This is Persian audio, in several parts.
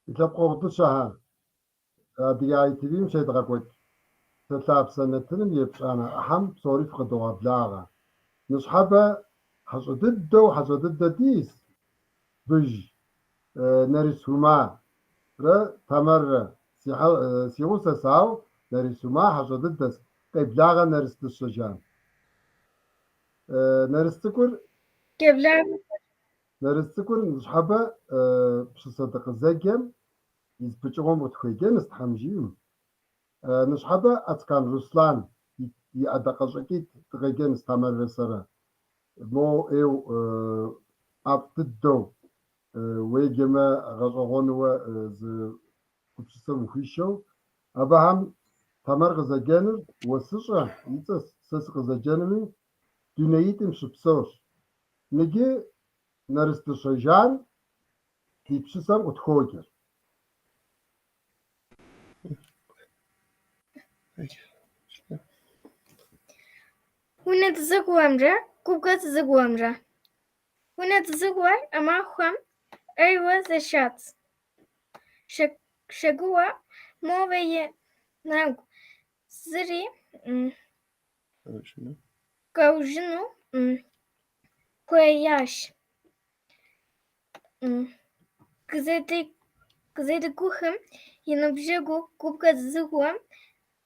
Илъэпкъыгъутӏыщэхьэ адыгея ТВ-м щедгъэкӏуэкӏ телъапсэ нэтыным епщӏанэ ӏыхьэм псори фыкъыдогъэблагъэ. Ныщхьэбэ хьэщӏэ дыдэ дис, быж, Нарисумарэ Тамаррэ си гъусэс, ауэ Нарисума хьэщӏэ дыдэс. Къеблагъэ Нарыс дыщэ жан. Нарыс цӏыкӏур ныщхьэбэ пщысэ дыкъызэджэм избыкӏыгъуэм къытхуеджэн стхьэм жиӏэм. Ныщхьэбэ Ацкан Руслан и ӏэдакъэщӏэкӏитӏ дыкъеджэн Тамаррэ сэрэ. Мо ӏейуэ ӏэфӏ дыдэу уеджэмэ гъэщӏэгъуэнууэ зы гупсысэм ухуишэу, абыхьэм Тамар къызэджэныр уэсыщӏэ ицӏэс, сэ сыкъызэджэнми дунеитӏым щыпсэущ. Ныджы Нарыс дыщэ жан ди пщысэм къытхуокӏыр. Унэ дызэгуэмрэ губгъуэ дызэгуэмрэ. Унэ дызыгуэр а махуэм ӏейуэ зэшат. Шэгууэ мовэ и нэгу зыри къэужьыну хуеящ. Къызедэгухым и ныбжьэгъу губгъуэ дызыгуэм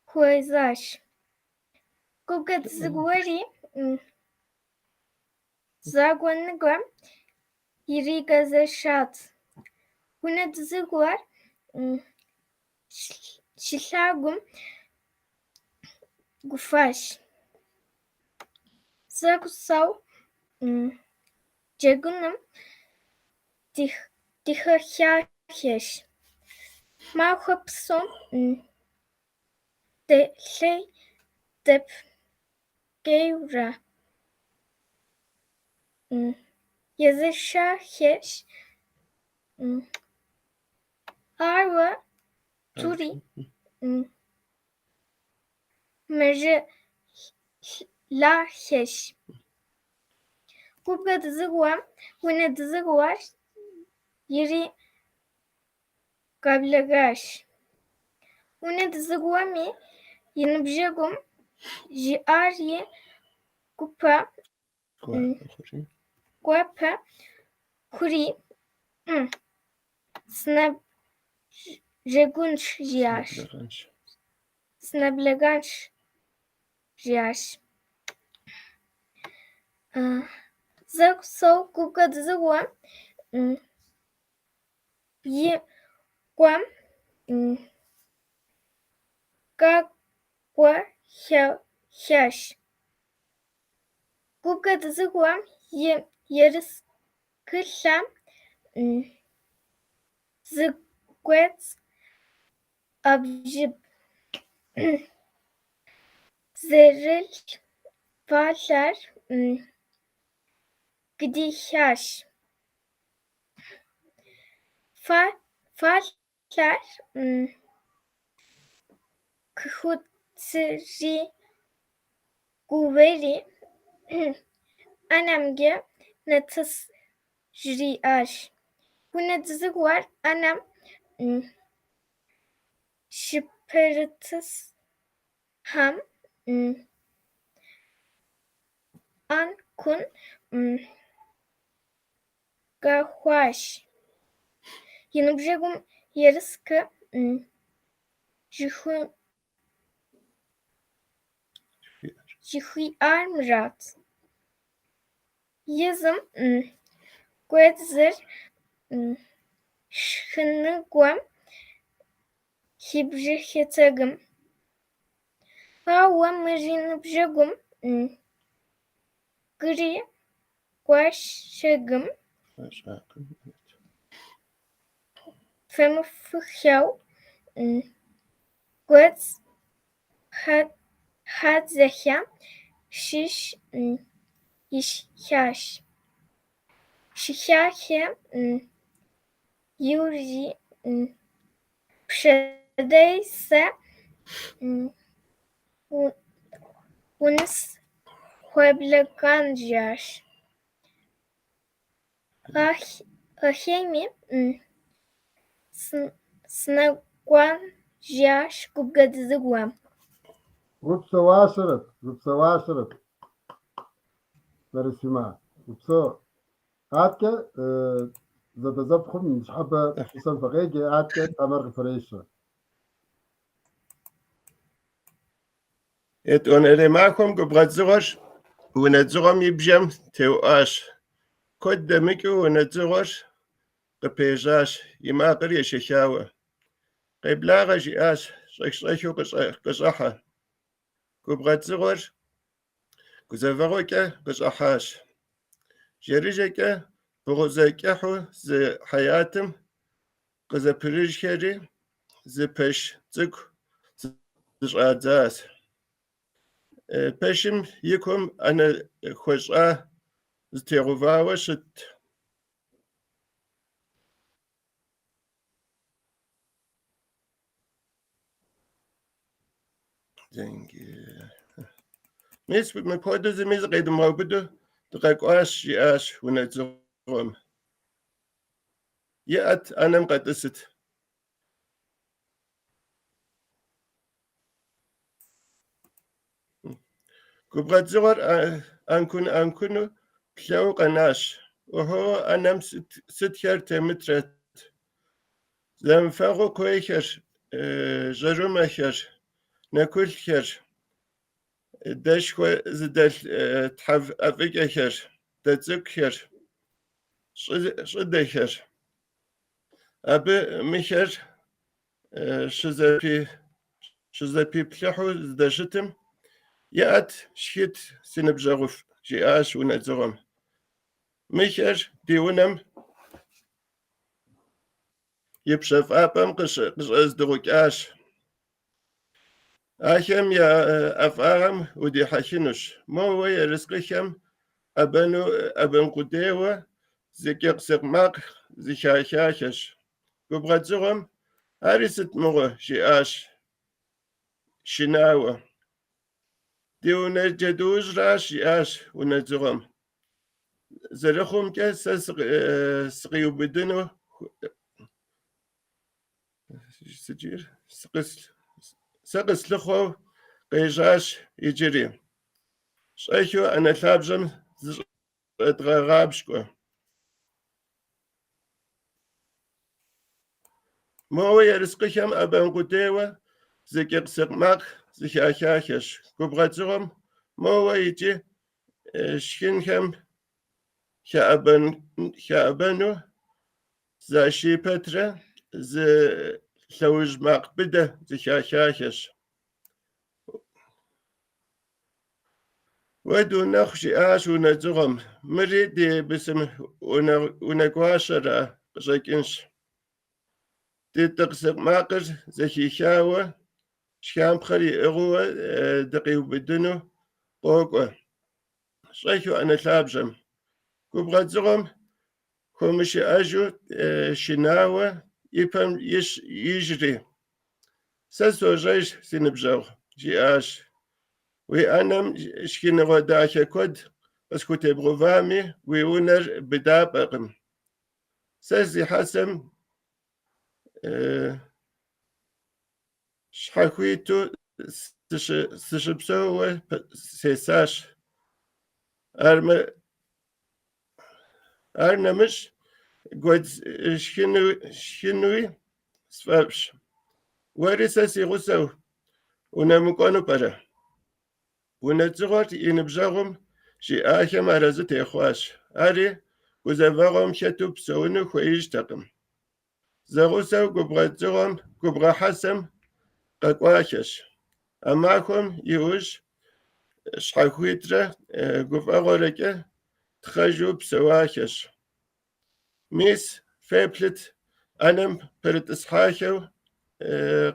хуезащ. Губгъуэ дызыгуэри закъуэныгъэм иригъэзэшат. Унэ дызыгуэр щилъагъум гуфащ. Зэгъусэу джэгуным дихыхьащ. Махуэ псом делъей дэпкъейуэ езэшащ. Ауэ тури мэжэлъащ. Губгъуэ дызыгуэм унэ дызыгуэр иригъэблэгъащ. Унэ дызыгуэми и ныбжьэгъум жиӏар и гуапэ хъури сынэблэгъэнщ жиӏащ. Зэгъусэу губгъуэ дызыгуэм и къуэм къакӏуэхьащ. Губгъуэ дызыгуэм и ерыскъылъэм зыгуэцӏ ӏэбжьыб зэрылъ фэлъэр къыдихьащ. Фэлъэр къыхуцри гуэри ӏэнэмгьы нэсыс жриӏащ. Унэ дызыгуэр ӏэнэм щыпэрытхэм ӏэн кун къэхъуащ. И ныбжьэгъум ерыскъы жыхуиӏарат. Езым кӏуэцӏыр шхыныгъуэм хибжыхьытэкъым. Ауэ мыри ныбжьэгъум кӏыри кӏуэщакъым. Фемыфыхьэу кӏуэцӏ хьэдзэхьэ щыщ ишхащ. Щыхахьэ иури пщэдей сэ уныс хуеблэгъэн жиӏащ. Ахьейми Снэгуан жьащ губгэдзыгъуэм. Гупсэуащэрэт, Нарисима. Гупсэ аткэ зэдэзэпхъум щхьэбэ пщысэм фыкъеджэ аткэ тхьэмэр къыфрещэ. Етӏуанэрей махуэм губгъуэдзыгъуэр унэ дзыгъуэм и бжэм теуӏащ. Куэд дэмыкӏыу унэ дзыгъуэр къыпежьащ, и макъыр ешэлъауэ. Къеблагъэ жиӏащ, щӏэх-щӏэхыу къыщӏыхьэ. Губгъуэдзыгъуэр гузэвэгъуэкӏэ къыщӏыхьащ. Жэрыжэкӏэ бгъузэ кӏыхьу зы хьеятым къызэпырыжхэри зы пэш цӏыкӏу зыщӏадзащ. Пэшым и кум ӏэнэ хуэщӏа зытегъэувауэ щытт. Мис мыпхуэдэу зыми зыкъедмыгъэубыду дыкъэкӏуащ, жиӏащ унэ дзыгъуэм. Иӏэт ӏэнэм къэтӏысыт. Губгъуэдзыгъуэр ӏэнкуну плъэу къэнащ. Ӏуэху ӏэнэм сытхэр темытрэт. Зэмыфэгъуу куейхэр, жьэрымэхэр, нэкулъхэр, дэшхуэ зыдэлъ ӏэфӏыкӏэхэр, дэцӏыкӏухэр, щӏыдэхэр. Абы мыхэр щызэпиплъыхьу здэщытым, иӏэт шхыт си ныбжьэгъуфӏ, жиӏащ унэ дзыгъуэм. Мыхэр ди унэм и пщэфӏапӏэм къыщӏэздыгъукӏащ. Ахэм я ӏэфӏагъэм удихьэлъынущ. Моуэ ерыскъыхэм ӏэбэнкъудейуэ зыкӏэкъ-сыкъ макъ зыхахахэщ. Губгъуэдзыгъуэм ари сыт мыгъуэ, жиӏащ шынауэ. Ди унэ джэдуужьращ, жиӏащ унэ дзыгъуэм. Зэрыхъумкӏэ сэ сыкъиубыдыну сэ къыслъыхъуэу къежьащ иджыри. Щӏэхыу ӏэнэ лъабжьэм зыщӏэдгъэгъапщкӏуэ. Моуэ ерыскъыхэм ӏэбэнкъудейуэ зыкӏэкъ-сыкъ макъ зыхахахэщ. Губгъуэдзыгъуэм моуэ икӏи шхынхэм хаӏэбэну защий пэтрэ зы лъэуж макъ быдэ зыхахахэщ. Уэ дунэхъу, жиӏащ унэ дзыгъуэм. Мыри ди бысым унэ гуащэра, къыщӏэкӏынщ. Ди тӏыкъ-сыкъ макъыр зэхихауэ, шхампхъэр иӏыгъыуэ дыкъиубыдыну къокӏуэ. Щӏэхыу ӏэнэ лъабжьэм. Губгъуэдзыгъуэм хуэмышыӏэжу шынауэ ипэм ижьри. Сэ сожьэж, си ныбжьэгъу, жиӏащ. Уи ӏэнэм шхыныгъуэ дахэ куэд къысхутебгъувами, уи унэр быдапӏэкъым. Сэ зи хьэсэм щхьэхуиту сыщыпсэууэ сесащ. Ар нэмыщӏ гуэдз шхынуи сфӏэфӏщ. Уэри сэ си гъусэу унэмыкӏуэну пӏэрэ? Унэ дзыгъуэр и ныбжьэгъум жиӏахэм арэзы техъуащ. Ари гузэвэгъуэм хэту псэуну хуеижьтэкъым. Зэгъусэу губгъуэдзыгъуэм губгъуэ хьэсэм къэкӏуахэщ. А махуэм иужь щхьэхуитрэ гуфӏэгъуэрэкӏэ тхъэжу псэуахэщ. Мис феплъыт ӏэнэм пэрытӏысхьахэу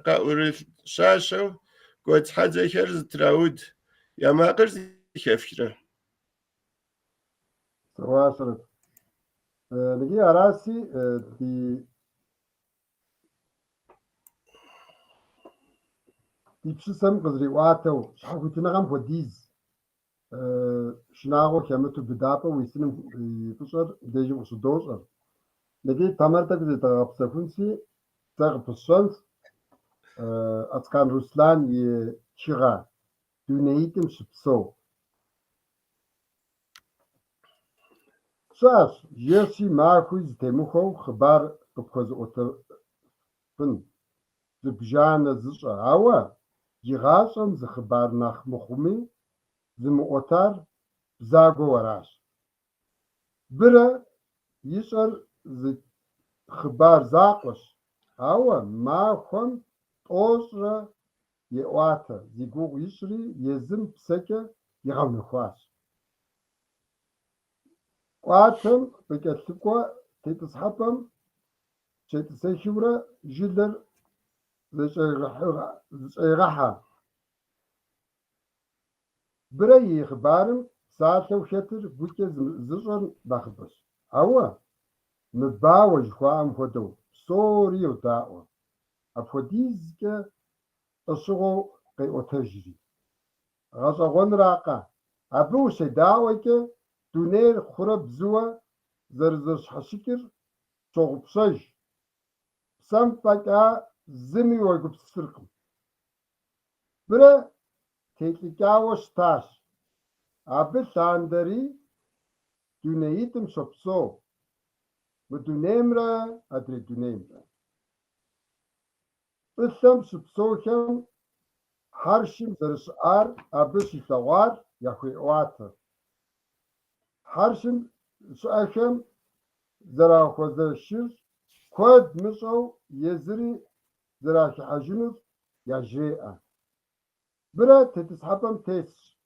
къаӏурылъщащэу гуэдз хьэдзэхэр зытрауд. Я макъыр зыхэфхрэ? Сауащэрэт. Нэгъи араси ди пщысэм къызриӏуатэу щхьэхуитыныгъэм хуэдиз шынагъуэ хэмыту быдапӏэ уи сыным и фӏыщӏэр дежи къыщыдощӏэр. Нэгъи тхьэмэр тӏэкӏу зедгъэпсэхунси تغب الشمس أتقان روسلان يشغى دونيتم شبسو شاش جيرسي ماكو زتمخو خبار بكوز أوتر فن زبجان زشا هوا جغاشم زخبار ناخ مخومي زم أوتر زاغو وراش برا يشر ز خبار زاقش هوا ما خون طوشرا يواتا زيغو يشري يزم بسكة يغم خواش قاتم بكتلقوا تتصحبم تتسيشورا جلر زيغاحا بري خبارم ساعة وشتر بوكي زجر بخبش هوا مباوج خوام خدو سوري وداعو أفوديزك أشغو قي أتجري غزغون راقا أبو سيداوك دونير خرب زوا زرزش حشكر شغبشج سمبكا زمي ويقب سرقم برا تيتلكاوش تاش أبي ثاندري دونيتم شبسو بدونيمرا أدري دونيمرا إثم شبسوكم حرشم زرشار أبشي ثوار يخوي واتر حرشم شأكم زرا خوزشر كود مشو يزري زرا حجنوف يجريئة برا تتسحبم تيس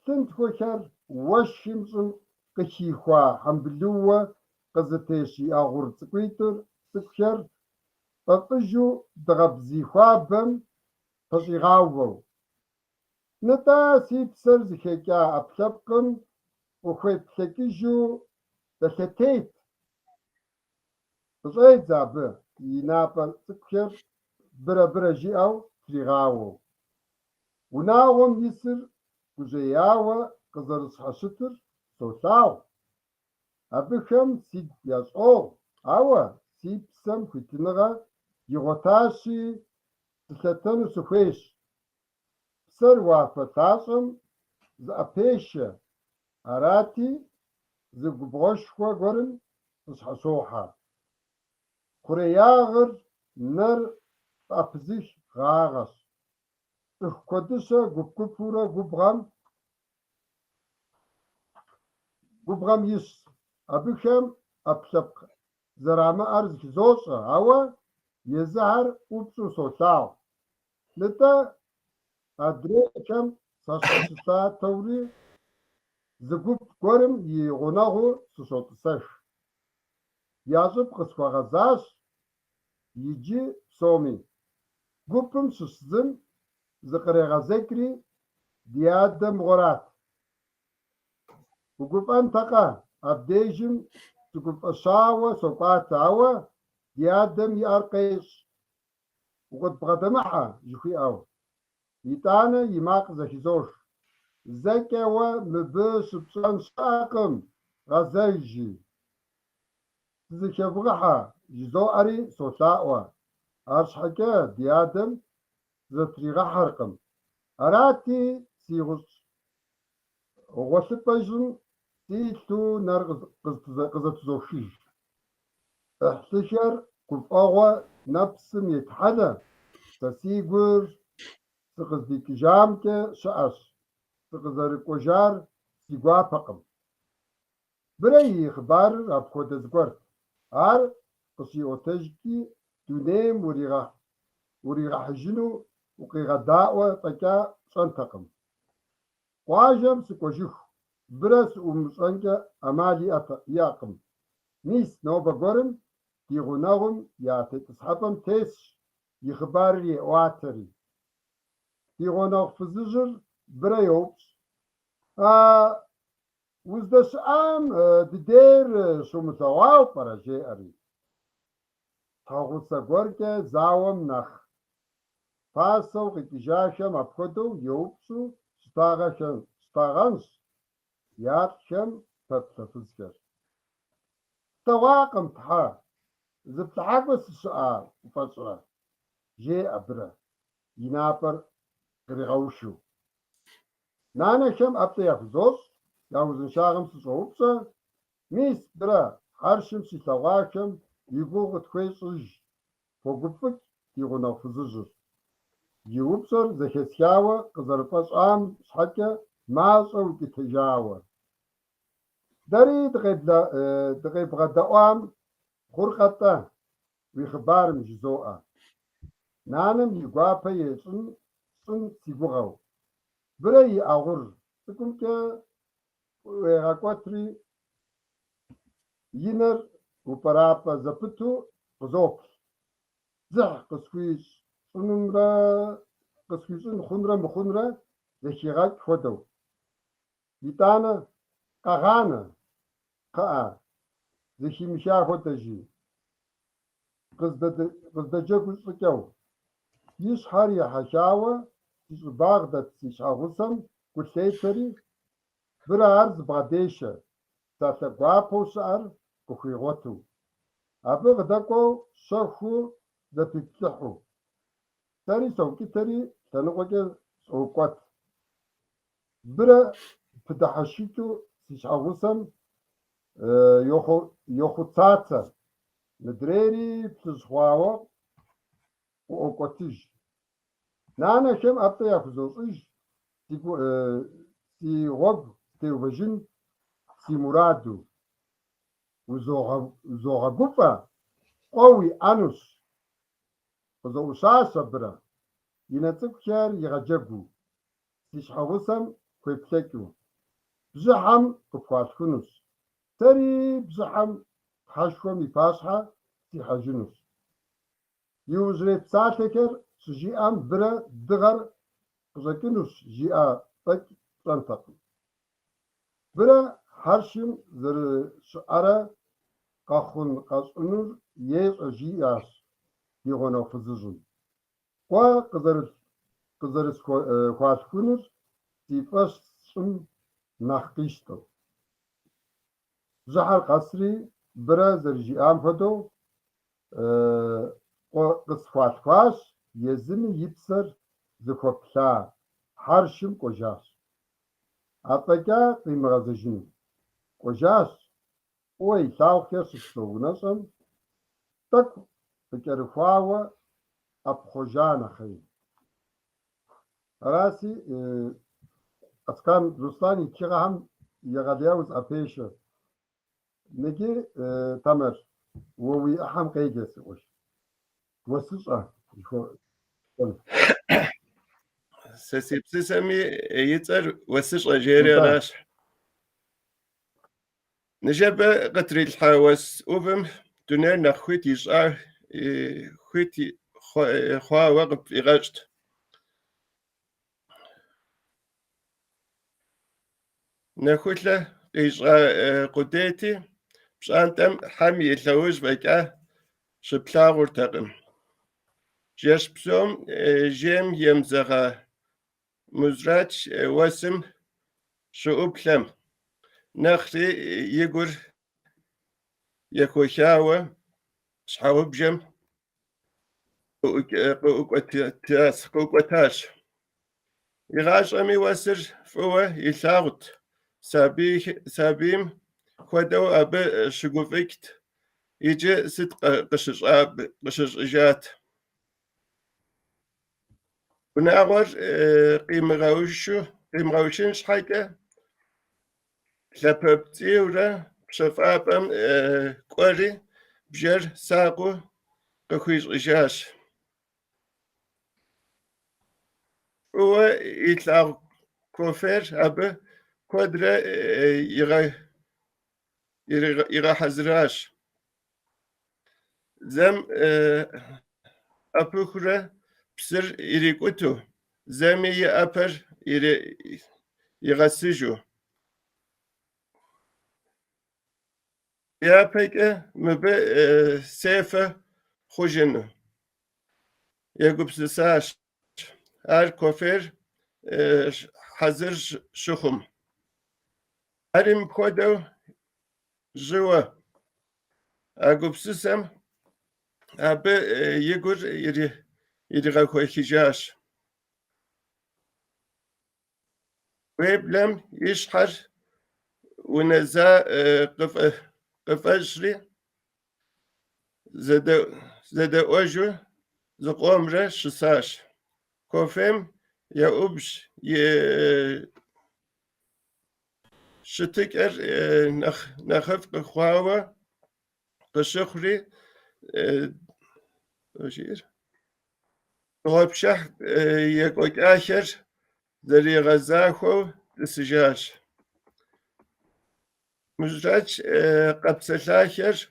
تنت خوكر وشمسم قشيخوا حمبلوة قزتيشي أغور تقويتر تكشر تطجو دغبزي خوابم تشيغاوو نتا سيبسر زخيكا أبشبقم وخوي بشكيجو تشتيت بزايد زابه ينابل تكشر برا برا جي أو تريغاوو وناغم يسر وجياوة قزرس حشتر سوساو أبخم سيد ياسو أوا سيبسم كتنغا يغتاشي تلتن سخيش سر وافتاشم زأبيشة أراتي زبغوشوا غرن تصحصوحا كورياغر نر أبزيش غاغس إخكودسة غبكبورا غبغم يس أبخم أبشبق زرامة أرزك زوصة أوا يزهر أبسو سوساو نتا أدريكم ساشتا توري زغوب غورم يغناغو سوسوتساش يازب قسوا غزاش يجي سومي غوبم سوسزم زقري غزكري ديادم غورات وغوب أنتقا أبديجم تغوب أشاوة سوقات عوا ديادم يارقيش وقد بغدمحا يخي أو يتانا يماق زهزوش زكا ومبس بصان شاقم غزايجي زكبغحا جزو أري سوساوا أرشحكا ديادم زتريغا حرقم أراتي سيغس وغسبجن تيتو نرغز قزتزوشيش احتشر كفاغوا نفسم يتحدى تسيغور سقز ديك جامك شاش سقز ريكوجار سيغوا فقم بري خبار أبكو دزغور ار قصي اوتجكي دونيم وريغا حجنو وقيغا داوة تكا صنتقم واجم سكوشيخ برس ومصنجة أمالي ياقم نيس نوبا غورم تيغوناغم ياتي تسحبم تيس يخباري واتري تيغوناغ فزجر برا يوبس وزدش دير شو متواو برا جي أري تاغوسا غوركا زاوم نخ فاسو قتجاشم أبخدو يوبسو ستاغنش ياتشم تتفزكر تواقم تحا زبطعاقس السؤال وفصرة جي أبرة ينابر قريغوشو نانا كم أبطيخ زوز ياوزن شاغم سصوبسة ميس برا حرشم سيساواكم يقوغ تخيصج فوقفك يغنى فزجر يوبسر زخيسياوة قزرفاس عام شحكة ماسو كتجاوة داري دغيب غداوام خرقتا ويخبار مجزوءة نانم يقوابا يسن سيبوغو بري أغر تكون ويغاكواتري ينر وبرابا زبطو قزوك زح قسكويش سنمرا قسكويشن خنرا مخنرا زخيغاك خودو يتانا قغانا قاا زخي مشا خودجي قزدجا قزقو يش حاري حشاوة يش باغدت يش عغسم كل برا عرض بعديشة تاتا قوابو سعر كخيغوتو أبغ داكو شرخو دتتلحو تاري سوكي تاري تنقوكي سوكوات برا فتحشيتو سيش عغسم يوخو تاتا مدريري بتزخواوا وأوكوتيج نانا كم أبطي أفزوصيج سي غوب تيوفجن سي مرادو وزوغا قفا قوي أنوس وزو شاشة برا ينتك شار يغجبو سيش حوصم كوي بتكو بزحم كفاشكونوس تري بزحم حشوة مفاشحة سي حجنوس يوزري بساتكر سجيئام برا دغر قزاكينوس جيئا بك تنتقل برا حرشم زر شعرا قاخون قاسونور يز جيئاس يغونا فززون قزرس خواشكونوس تيفاس سن نخقيشتو زحر قصري برا زر جيئام فدو قصفاش يزن يبصر زخوبلا حرشم قجاس أبقى قيمغازجين قجاس وي ساوخير سسلونسم تك بكرفاوة أبخجانا خي راسي أتكام رسلاني كيغهم يغاديوز أبيشة نجي تمر ووي أحم قيجس وش وسوسة سسيبسسمي يتر وسش أجيري راش نجيب قطري الحواس أوبم دونير نخويت يشعر خويت خوا وقف إغاشت نخويت له يشعر قديتي بشانتم حمي يتلوج بكا شبلاغور تقم جيش بسوم جيم يمزغا مزراتش واسم شعوب لم نخلي يقول يكوشاوة شحاوب جم قوقتاش يغاش أمي واسر فوه يلاغت سابيم خدو أبي شقوفكت يجي ست قشش إجات ونعور قيم غاوشين شحاكة لاببتي ولا بشفافم كوري بجر ساقو قخويش إجاش هو يطلع كوفر أبي كودرة يغا حزراش زم أبوخرة بسر إريكوتو زمي أبر يغسجو يا بيك مبي سيفة خوجنو يقوب ساش هر كوفر حزر شخم هرم خودو جوا أقوب سسم أبي يقول يرغى خويكيجاش ويبلم يشحر ونزا قفشري زد أوجو زقومرة شساش كوفيم يا أبش شتك نخف قخواوة قشخري وشير غاب شح يقوك آخر ذري غزاخو تسجاش مجرد قبس الآخر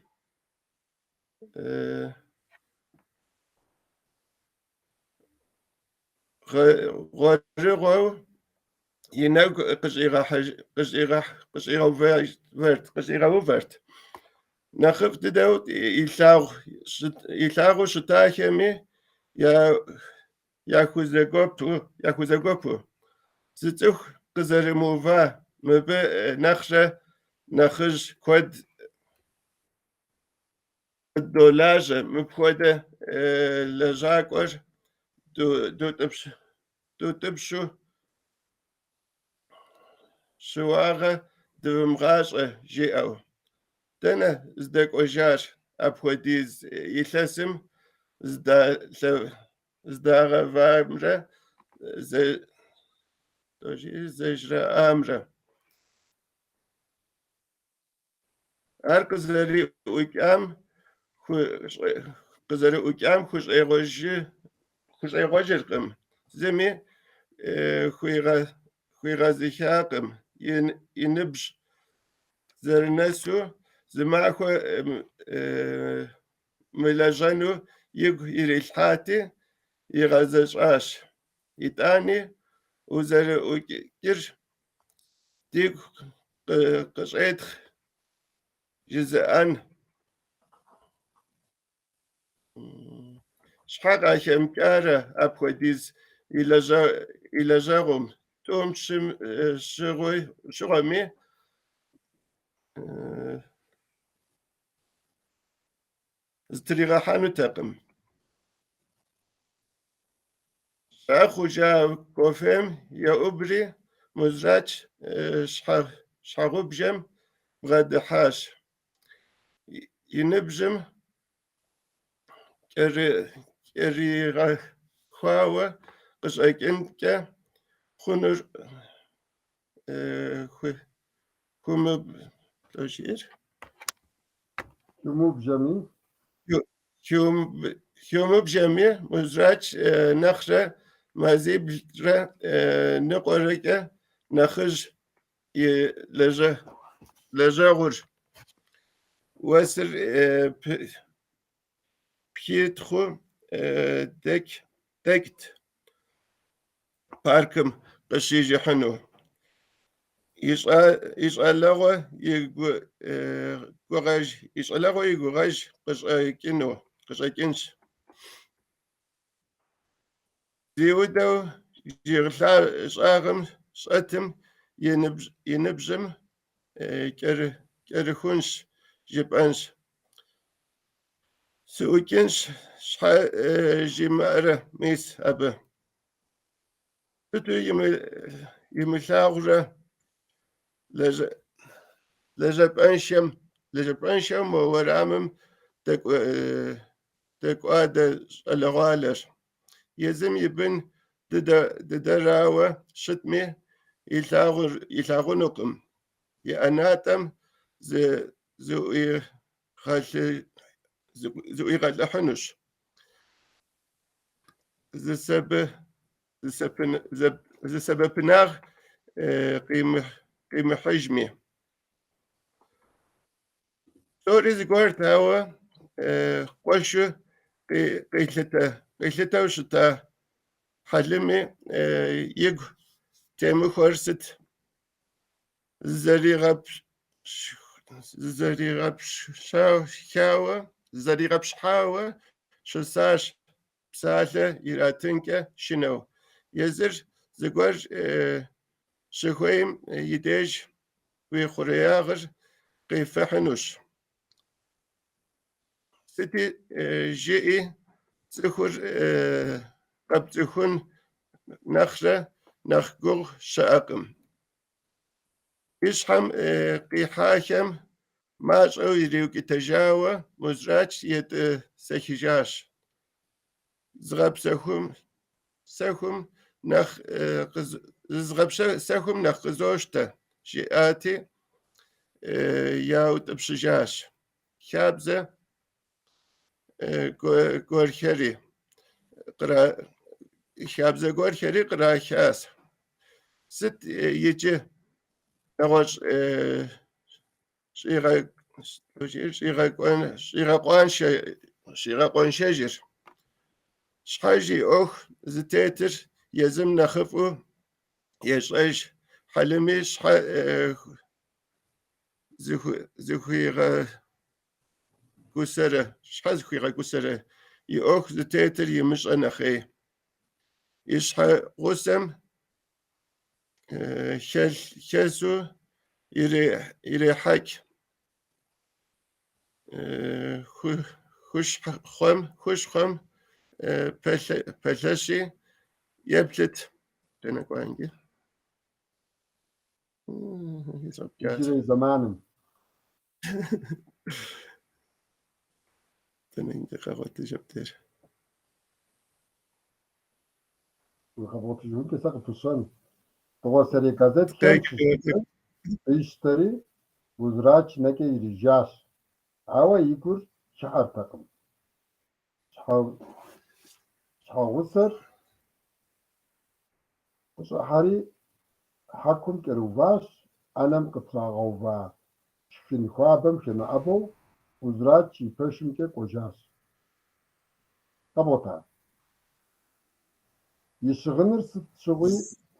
غرغو يناق قشيغا وفرت نخف تدوت يلاغو شتاخمي يا كوزاغوبو زتوخ قزرموفا مبي نخج كود الدولاج مبخوده لجاكور دو تبشو شواغه دمغاشه جيئو دنا زدك أوجار أبوديز يلسم زدا غفامرة زجرة أمرة أركزري وكام قزري وكام خوش أيغوجرقم زمي خويغا زيخاقم ينبش زرنسو زماخو ملاجانو يغو يريلحاتي يغازشاش يتاني وزر وكير ديك قشيت جزءان شحال عشان كارا أبوديز إلى جاغم توم شغمي زتريغا حانو تاقم أخو جا كوفيم يا أبري مزراج شحاغو بجم غاد حاش ينبجم كري خواوة قشاك انك خنر كوم تشير يموب جميل يوم بجميع مزراج نخرة مازي بجرة نقرك نخج لجاغر وسر بيتخو دكت باركم قشيج حنو يسأل لغو يقوغاج يسأل لغو يقوغاج قشاكينش زيودو جيغلا شاغم شاتم ينبجم كرخونش جبانش سوكينش شحا جمارة ميس أبا تتو يملاغرة لجبانشم ورامم تقواد الغالر يزم يبن دراوة شتمي يلاغنكم يأناتم زوئي غلحنش زي سبب ناغ قيمة حجمي سوري زقورت هوا قوشو قيلتا وشتا حلمي يقو تيمو خورست زريغب شحاوة شساش بسالة يراتنكا شنو يزر زقور شخويم يديج ويخرياغر قيفحنوش ستي جئي تخر قبتخن نخرة نخجل شاقم إشحم قيحاكم ماش أو يريوك تجاوى مزراج يد سخجاش زغب سخم نخ زغب سخم نخ قزوشتا جئاتي ياو تبشجاش خابزة غورخري قرا خابزة غورخري قرا خاس ست يجي نغوش شيغا قوان شجر شحاجي أخ زتاتر يزم نخفو يشعش حلمي زخويغا قسرة شحاز خويغا قسرة يأخ زتاتر يمش أنخي يشحا قسم خلسو يري حك خوش خم پلشی يبلت تنك وانجي يجري زمانم تنك دقيقة جبتر وخبوط جون كساق فشان طوا سري كازت تاك كان اشتري وزراج نكي رجاش عوا يكور شحر تقم شحاوسر وشحري حكم كروباش أنام قطراغوبا شفين خوابم شنا أبو وزراج يفشم كوجاش قبوطا يشغنر ست شغي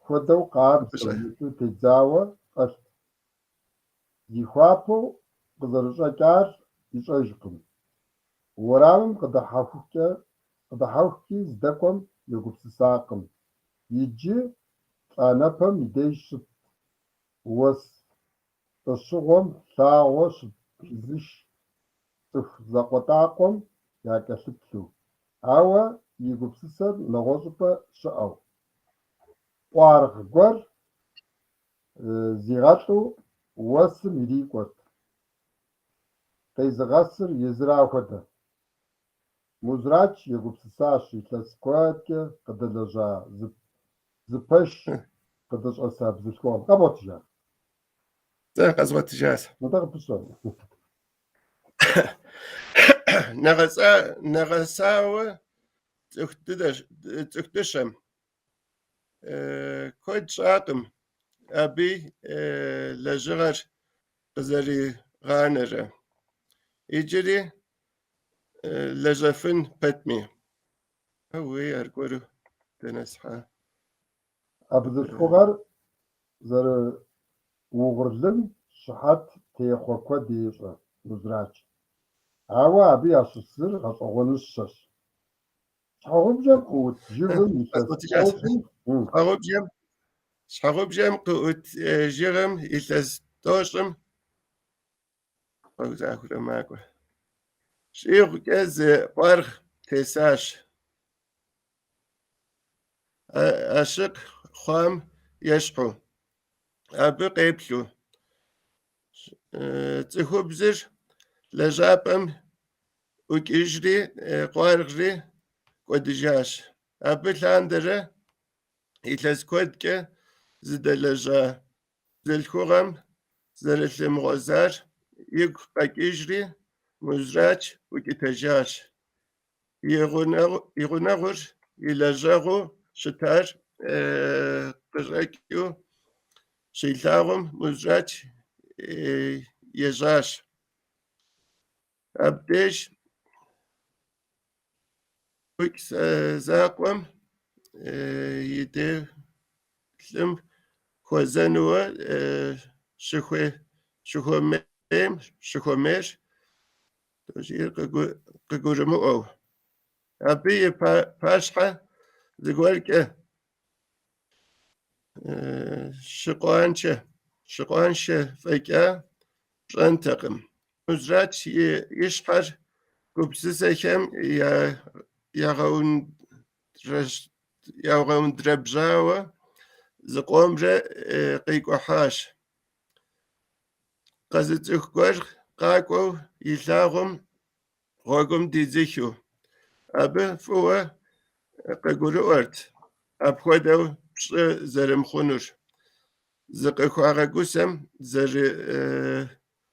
خدو قاب سويتو تجاوى قشت يخوابو قدرشا كار يشاجكم ورامم قدحوكي زدكم يقبس ساقم يجي أنابم يديش وس تشغم ثاوش بيزش تفزاقوتاقم ياكسبتو أوا يقبسسر نغوصبا شاو وارخ قر زيغاتو وسم يريقوت تيزغسر يزرع خدا مزراج يقبسساش يتلسكواتك قدلجا زبش قدش أساب زلكوام قبوتجا ذاك أزوات جاس نتاق بشون نغساوة تختشم كود شاقم أبي لجغر قزري غانرة يجري لجفن بتمي هو يرقورو تنسحا أبزلكوغر زر وغرلن شحات تيخوكوا ديشا مزراج عوا أبي أشسر غصغون الشش شحوب جم قوت جيغم يتسوشن شحغوب جم قوت جيغم يتستوشم أخذ معكو شيخ كز قرخ تساش أشق خام يشحو أبي قيبلو تخبزر لجابم وكيجري قارغري قدجاش أبي لاندرة يتلس كودك زد لجا زلخوغم زلثم غزار يق قاكيجري مزراج وكتجاش يغنغر يلجاغو شتار قرقيو شيلاغم مزراج يجاش أبديش وكس زاقوم يدي لم خوزنوا شخومير تجير قجورمو أو أبي باشحة زقولك شقوانشة فيكا رنتقم مزرات يشحر gupsisechem yağaun drebjawa zıqomre qik'uhaş. Khazıts'ıxguer khak'ou yilhağum ğogum dizıxu. Abı f'ıue khegurı'uert. Apxuedeu pş'ı zerımxhunur. Zıkhıxuağegusem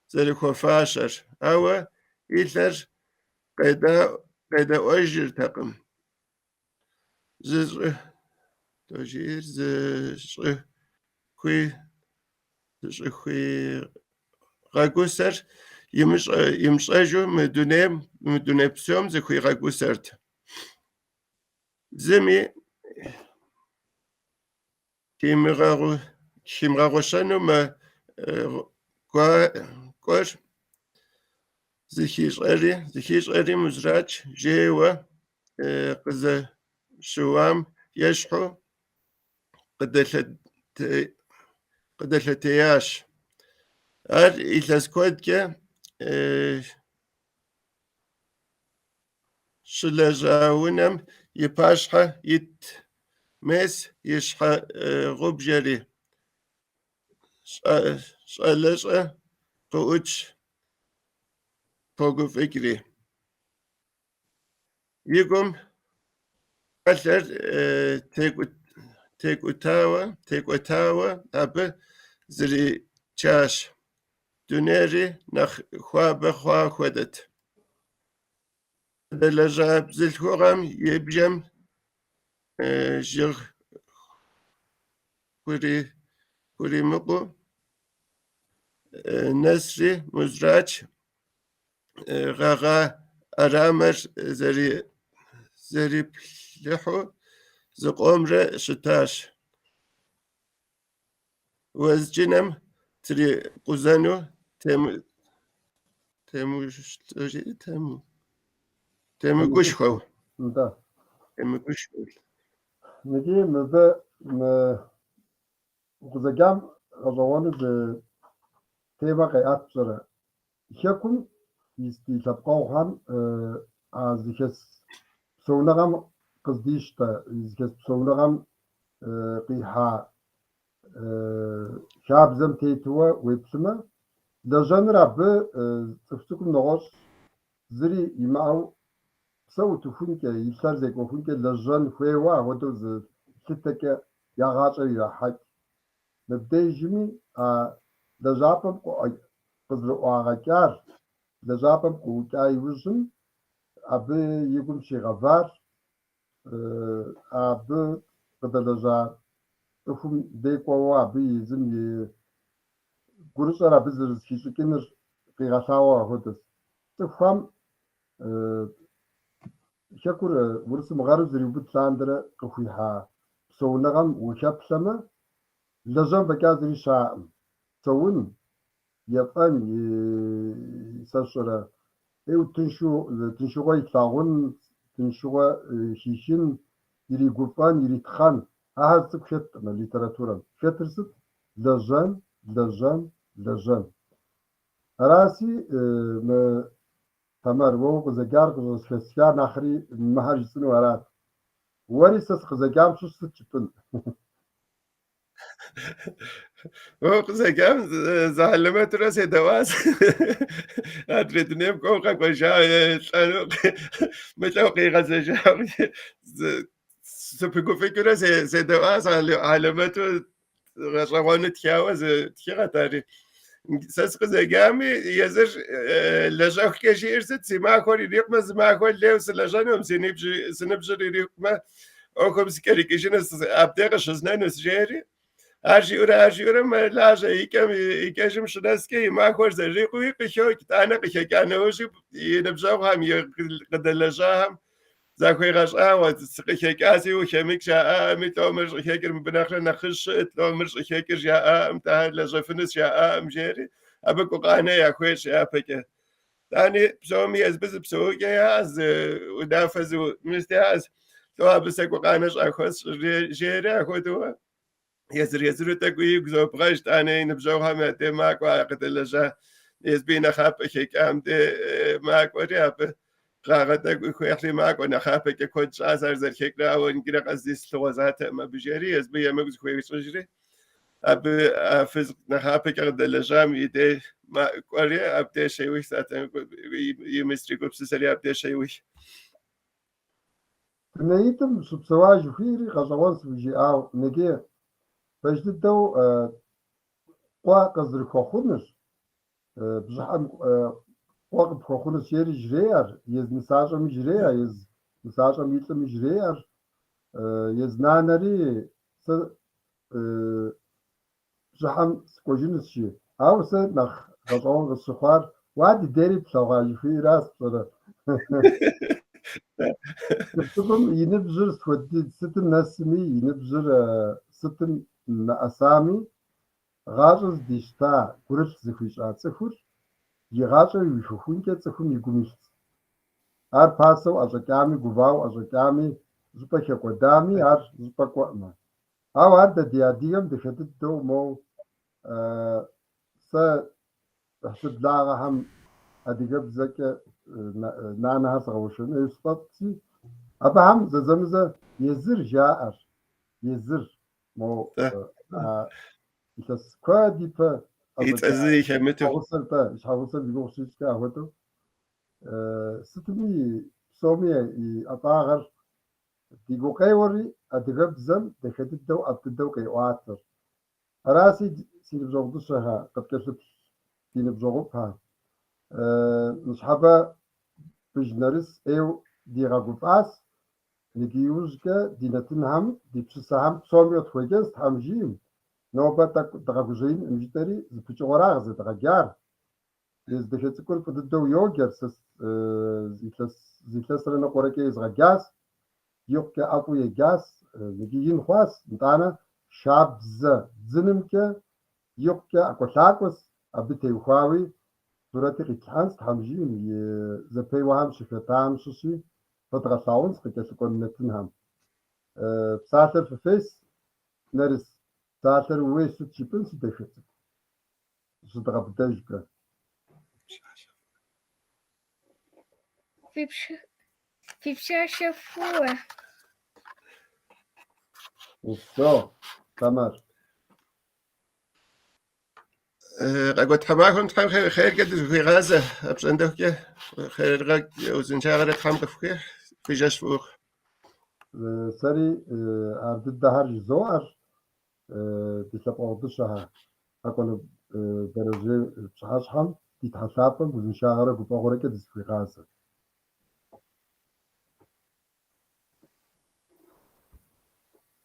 zerıxuefaşer. Aue yilher khêde'uejjırtekhım. Dojir zış'ıxuiğeguser yimş'ejju mı dunêym psom zıxuiğegusert. Zımi kimğeğuşenu mı k'or zıxiş'eri mızraç jêue khızeşıuam yêşhu khıdelhetêyaş. Ar yilhes kuedç'e şılejavunem yipaşhe yit mes yişhe ğubjeri ş'aleş'e k'u'uç poguf'ıç'ri. Yigum alher tek'utaue abı zriçaş. Duneri nakh xuabe xhua xuedet. Deleja bzılhxuğam yêbjem jığ xurimıqu nesri muzraç gaga aramer zeriplhu zıqomre şıtaş. Vezcinem tri quzenu temuguşxeu. Да. Temuguşxeu. Negi mebe kuzagam gazavanu de tema kayat sonra. Hiyakum istihlapqawhan azikes psownagam qzdishta izikes psownagam qiha şabzem teytuwa wepsima dajanır abı tsıftıkum noğos ziri imao psaw tufunke yilsar zekofunke dajan huewa hodoz kiteke yağaçı yahak mebdejimi dajapam qızrı ağakar dajapam qutayvuzum abı yigum şiğavar abı qıdalaja ufum dekwa abı yizim gurusara bizir şişikinir qiğasawa hodoz tıfam şakur burası mağarı ziribut sandırı qıfiha psownagam uçapsama lajan bakazri şa'ım psowun yapan sasora tınşuğa itlağın tınşuğa şişin iri gupan iri txan ahaz tıkşet literaturan şetırsıt lajan arasi tamar wo qızagar qızfesya nahri maharjisini varat warisas qızagam şu sıçtın وقزكام زعلمت راسي دواس أدريت نيم كوكا كوشا متوقي غزجا سبقوا فكرة سي دواس علامته غشوانت تياوز تيغا تاري ساس قزكامي يزر لجاك كشير ست سما كوري ريقما سما كوري ليوس لجانهم سنبجر ريقما أوكم سكري كشينس أبدأ شزنانوس جيري Arjura melaja ikajim shnaski ma khor zariqu qisho kitana qishakana ushi yinabjawham yqdalajaham zakhoy gasha wa qishakasi u khamik sha mitomer qishakir bnakhla nakhish tomer qishakir ja amta la jafnis ja amjeri abako qana ya khosh apake tani psomi azbz psoge az udafaz mustaz to absako qana akhos jeri akhodo يزر تقوي جزء بغشت أنا نبجوها ما تماك وعقد اللجا يزبينا خاب شيء كام ده ماك ورياب قاعدة كويحلي معك وأنا خافك كنت شاسر زركنا ونقرأ قصدي سلوزات ما بجري أزبي مجز كويس رجري أب أفز نخافك قد اللجام يدي ما قري أبدي شيء وش ساتن يمستري قبس سريع أبدي شيء وش نيتم سبسواج فيري غزوان سبجي أو نجي فجدتو قوا قزر كوخونش بزحم قوا بكوخونش يري جرير يز مساجة مجرير يز مساجة ميتل مجرير يز نانري س بزحم سكوجينس شي أو س نخ غزوان غسخوار وادي ديري بسواج في راس صرا تبقم ينبزر تودي ستن نسمي ينبزر ستن أسامي غاجز ديشتا كورش زخوش آتسخور يغاجر يشوفون كتسخون يقوميش ار باسو أزكامي قواو أزكامي زبا شاقودامي ار زبا قوأما أو هذا دياديهم دخدت دو مو سا حسد لاغا هم أدقب زكا نانا هسغوشون يسطتي أبا هم زمزة يزر جاءر يزر مو يتس كوادي با يتأذي شمته حوصل با إيش حوصل يقول شيء كهوتو ستمي سومي أطاغر تيجو كيوري أدقب زم دخدت دو أبتدو كي واتر راسي سينبزوغ دشها قد كشف سينبزوغ بها نصحبا بجنرس ايو ديغا قفاس نجيوزكا دينتنهم دي بسسهم سوميوت خوجست هم جيم نوبة دغاجين مجتري زبتشوراغ زي دغاجار يزدخت كل فددو يوجر سس زيتلس رنا قركي زغاجاس يوكا اكو يجاس نجيين خواس نتانا شابز زنمكا يوكا اكو لاكوس ابتي خواوي صورتي قيتحانس تحمجين زبي وهم شفتام شوشي فترة ساونس قيتشكون نتنهم بساتر في فيس نرس ساتر ويسو تشيبن سدخت صدق بدجك في بشاشة فوة وصو تمر قد حماكم تحم خير قد في غازة أبس عندك خير غد وزن شاغرة تحم قفكي في جاش فوق سري عبد الدهر جزوار بيسبب أوضشها أكون درجة بشحشحم تتحسابن وزن شاغرة قبا غورك دس في غازة